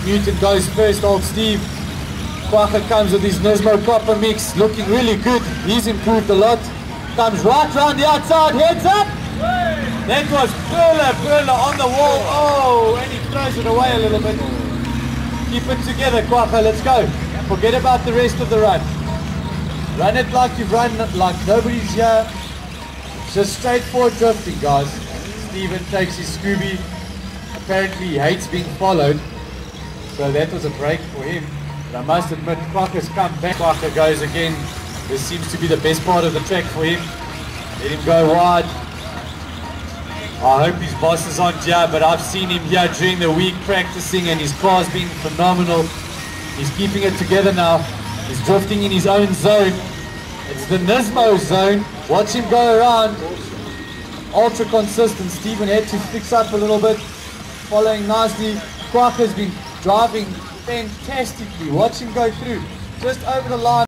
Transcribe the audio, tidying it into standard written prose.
Newton goes first, old Steve. Kwagga comes with his Nismo copper mix, looking really good. He's improved a lot. Comes right round the outside, heads up. That was Perla on the wall. Oh, and he throws it away a little bit. Keep it together, Kwagga, let's go. Forget about the rest of the run. Run it like you've run, like nobody's here. Just straightforward drifting, guys. Steven takes his Scooby. Apparently he hates being followed. So that was a break for him. But I must admit, Kwagga's come back. Kwagga goes again. This seems to be the best part of the track for him. Let him go wide. I hope his boss is on here, but I've seen him here during the week practicing and his car's been phenomenal. He's keeping it together now. He's drifting in his own zone. It's the Nismo zone. Watch him go around. Ultra consistent. Steven had to fix up a little bit. Following nicely. Kwagga's been driving fantastically. Watch him go through. Just over the line.